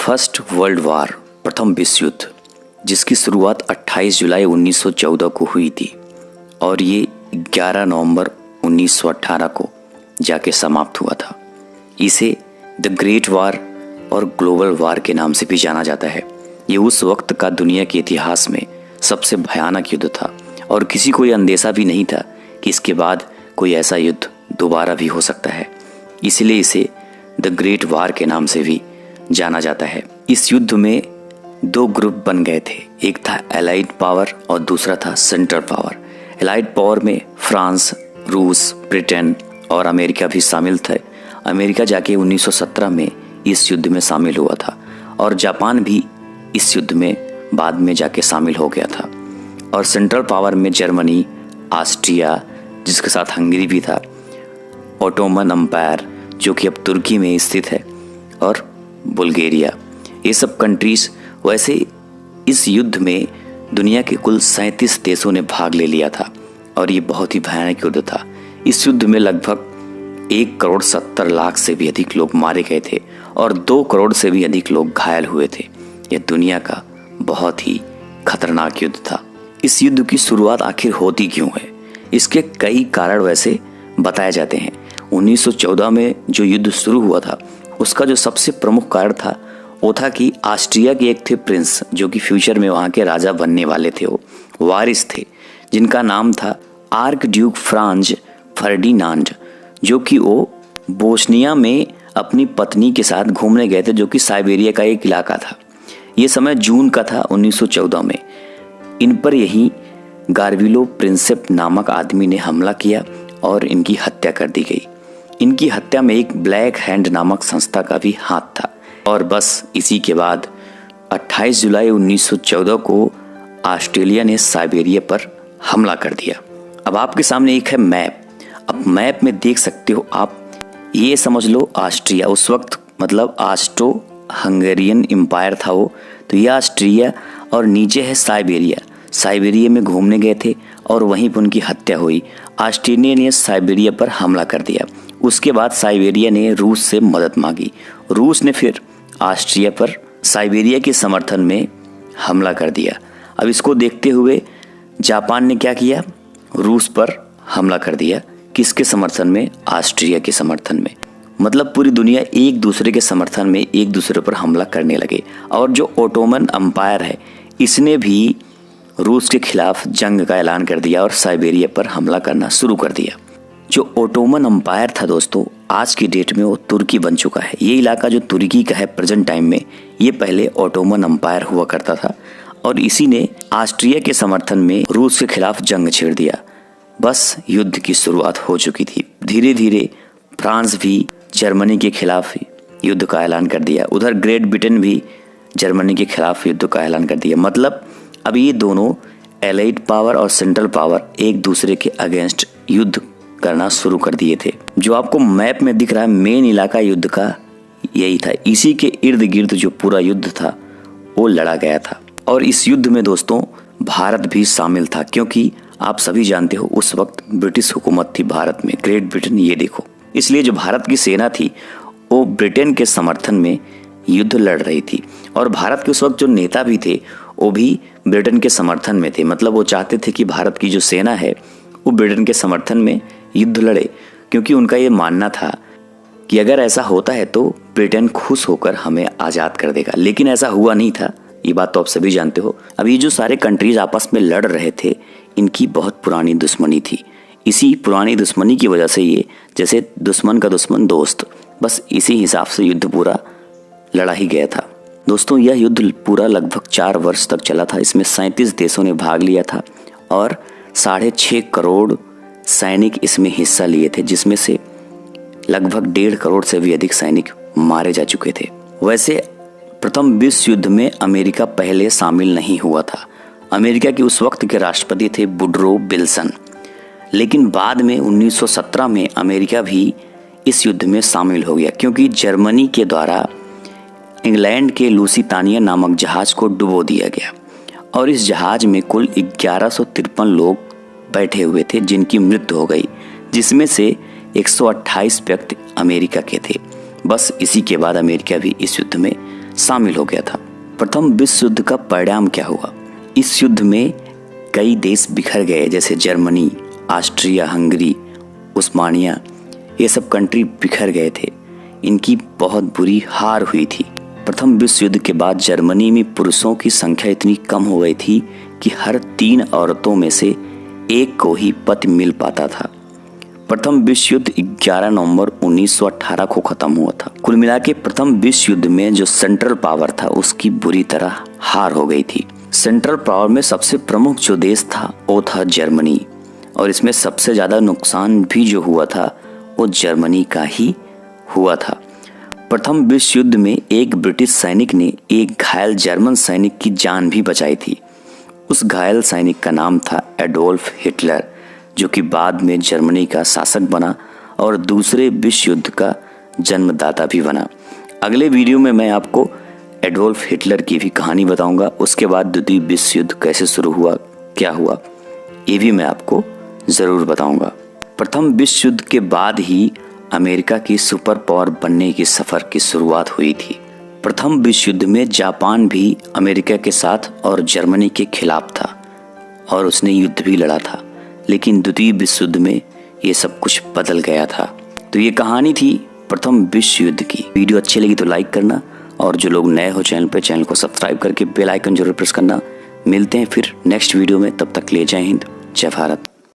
First world war, प्रथम विश्व युद्ध, जिसकी शुरुआत 28 जुलाई 1914 को हुई थी और ये 11 नवंबर 1918 को जाके समाप्त हुआ था। इसे द ग्रेट वार और ग्लोबल वार के नाम से भी जाना जाता है। ये उस वक्त का दुनिया के इतिहास में सबसे भयानक युद्ध था और किसी को यह अंदेशा भी नहीं था कि इसके बाद कोई ऐसा युद्ध दोबारा भी हो सकता है। इसलिए इसे द ग्रेट वार के नाम से भी जाना जाता है। इस युद्ध में दो ग्रुप बन गए थे, एक था एलाइड पावर और दूसरा था सेंट्रल पावर। एलाइड पावर में फ्रांस, रूस, ब्रिटेन और अमेरिका भी शामिल थे। अमेरिका जाके 1917 में इस युद्ध में शामिल हुआ था और जापान भी इस युद्ध में बाद में जाके शामिल हो गया था। और सेंट्रल पावर में जर्मनी, ऑस्ट्रिया, जिसके साथ हंगरी भी था, ओटोमन एम्पायर जो कि अब तुर्की में स्थित है, और बुल्गारिया, ये सब कंट्रीज। वैसे इस युद्ध में दुनिया के कुल 37 देशों ने भाग ले लिया था और ये बहुत ही भयानक युद्ध था। इस युद्ध में लगभग 1,70,00,000 से भी अधिक लोग मारे गए थे और 2 करोड़ से भी अधिक लोग घायल हुए थे। यह दुनिया का बहुत ही खतरनाक युद्ध था। इस युद्ध की शुरुआत आखिर होती क्यों है? इसके कई कारण वैसे बताए जाते हैं। 1914 में जो युद्ध शुरू हुआ था उसका जो सबसे प्रमुख कारण था वो था कि ऑस्ट्रिया के एक थे प्रिंस, जो कि फ्यूचर में वहाँ के राजा बनने वाले थे, वो वारिस थे, जिनका नाम था आर्क ड्यूक फ्रांज फर्डिनांड, जो कि वो बोस्निया में अपनी पत्नी के साथ घूमने गए थे, जो कि साइबेरिया का एक इलाका था। ये समय जून का था 1914 में। इन पर यही गार्विलो प्रिंसेप नामक आदमी ने हमला किया और इनकी हत्या कर दी गई। इनकी हत्या में एक ब्लैक हैंड नामक संस्था का भी हाथ था। और बस इसी के बाद 28 जुलाई 1914 को ऑस्ट्रेलिया ने साइबेरिया पर हमला कर दिया। अब आपके सामने एक है मैप। अब मैप में देख सकते हो आप, ये समझ लो ऑस्ट्रिया उस वक्त मतलब ऑस्ट्रो हंगेरियन एम्पायर था वो, तो ये ऑस्ट्रिया और नीचे है साइबेरिया। साइबेरिया में घूमने गए थे और वहीं पर उनकी हत्या हुई। ऑस्ट्रेलिया ने साइबेरिया पर हमला कर दिया। उसके बाद साइबेरिया ने रूस से मदद मांगी। रूस ने फिर ऑस्ट्रिया पर साइबेरिया के समर्थन में हमला कर दिया। अब इसको देखते हुए जापान ने क्या किया? रूस पर हमला कर दिया। किसके समर्थन में? ऑस्ट्रिया के समर्थन में। मतलब पूरी दुनिया एक दूसरे के समर्थन में एक दूसरे पर हमला करने लगे। और जो ओटोमन एम्पायर है इसने भी रूस के खिलाफ जंग का ऐलान कर दिया और साइबेरिया पर हमला करना शुरू कर दिया। जो ओटोमन एम्पायर था दोस्तों, आज की डेट में वो तुर्की बन चुका है। ये इलाका जो तुर्की का है प्रेजेंट टाइम में, ये पहले ओटोमन एम्पायर हुआ करता था और इसी ने ऑस्ट्रिया के समर्थन में रूस के खिलाफ जंग छेड़ दिया। बस युद्ध की शुरुआत हो चुकी थी। धीरे धीरे फ्रांस भी जर्मनी के खिलाफ युद्ध का ऐलान कर दिया। उधर ग्रेट ब्रिटेन भी जर्मनी के खिलाफ युद्ध का ऐलान कर दिया। मतलब अब ये दोनों एलाइड पावर और सेंट्रल पावर एक दूसरे के अगेंस्ट युद्ध करना शुरू कर दिए थे। जो आपको मैप में दिख रहा है मेन इलाका युद्ध का यही था। इसी के इर्द गिर्द जो पूरा युद्ध था वो लड़ा गया था। और इस युद्ध में दोस्तों भारत भी शामिल था, क्योंकि आप सभी जानते हो उस वक्त ब्रिटिश हुकूमत थी भारत में, ग्रेट ब्रिटेन। ये देखो, इसलिए जो भारत की सेना थी वो ब्रिटेन के समर्थन में युद्ध लड़ रही थी। और भारत के उस वक्त जो नेता भी थे वो भी ब्रिटेन के समर्थन में थे। मतलब वो चाहते थे कि भारत की जो सेना है वो ब्रिटेन के समर्थन में युद्ध लड़े, क्योंकि उनका ये मानना था कि अगर ऐसा होता है तो ब्रिटेन खुश होकर हमें आज़ाद कर देगा। लेकिन ऐसा हुआ नहीं था, ये बात तो आप सभी जानते हो। अब ये जो सारे कंट्रीज आपस में लड़ रहे थे, इनकी बहुत पुरानी दुश्मनी थी। इसी पुरानी दुश्मनी की वजह से ये जैसे दुश्मन का दुश्मन दोस्त, बस इसी हिसाब से युद्ध पूरा लड़ा ही गया था। दोस्तों यह युद्ध पूरा लगभग 4 वर्ष तक चला था। इसमें 37 देशों ने भाग लिया था और 6.5 करोड़ सैनिक इसमें हिस्सा लिए थे, जिसमें से लगभग 1.5 करोड़ से भी अधिक सैनिक मारे जा चुके थे। वैसे प्रथम विश्व युद्ध में अमेरिका पहले शामिल नहीं हुआ था। अमेरिका के उस वक्त के राष्ट्रपति थे वुडरो विल्सन। लेकिन बाद में 1917 में अमेरिका भी इस युद्ध में शामिल हो गया, क्योंकि जर्मनी के द्वारा इंग्लैंड के लुसितानिया नामक जहाज को डुबो दिया गया और इस जहाज में कुल 1153 लोग बैठे हुए थे जिनकी मृत्यु हो गई, जिसमें से 128 व्यक्ति अमेरिका के थे। बस इसी के बाद अमेरिका भी इस युद्ध में शामिल हो गया था। प्रथम विश्व युद्ध का परिणाम क्या हुआ? इस युद्ध में कई देश बिखर गए, जैसे जर्मनी, ऑस्ट्रिया हंगरी, उस्मानिया, ये सब कंट्री बिखर गए थे। इनकी बहुत बुरी हार हुई थी। प्रथम विश्व युद्ध के बाद जर्मनी में पुरुषों की संख्या इतनी कम हो गई थी कि हर 3 औरतों में से एक को ही पति मिल पाता था। प्रथम विश्व युद्ध 11 नवंबर 1918 को खत्म हुआ था। कुल मिला के प्रथम विश्व युद्ध में जो सेंट्रल पावर था उसकी बुरी तरह हार हो गई थी। सेंट्रल पावर में सबसे प्रमुख जो देश था वो था जर्मनी, और इसमें सबसे ज्यादा नुकसान भी जो हुआ था वो जर्मनी का ही हुआ था। प्रथम विश्व युद्ध में एक ब्रिटिश सैनिक ने एक घायल जर्मन सैनिक की जान भी बचाई थी। उस घायल सैनिक का नाम था एडोल्फ हिटलर, जो कि बाद में जर्मनी का शासक बना और दूसरे विश्व युद्ध का जन्मदाता भी बना। अगले वीडियो में मैं आपको एडोल्फ हिटलर की भी कहानी बताऊंगा। उसके बाद द्वितीय विश्व युद्ध कैसे शुरू हुआ, क्या हुआ, ये भी मैं आपको जरूर बताऊंगा। प्रथम विश्व युद्ध के बाद ही अमेरिका की सुपर पावर बनने की सफर की शुरुआत हुई थी। प्रथम विश्व युद्ध में जापान भी अमेरिका के साथ और जर्मनी के खिलाफ था और उसने युद्ध भी लड़ा था, लेकिन द्वितीय विश्व युद्ध में ये सब कुछ बदल गया था। तो ये कहानी थी प्रथम विश्व युद्ध की। वीडियो अच्छी लगी तो लाइक करना, और जो लोग नए हो चैनल पे, चैनल को सब्सक्राइब करके बेल आइकन जरूर प्रेस करना। मिलते हैं फिर नेक्स्ट वीडियो में, तब तक के लिए जय हिंद, जय भारत।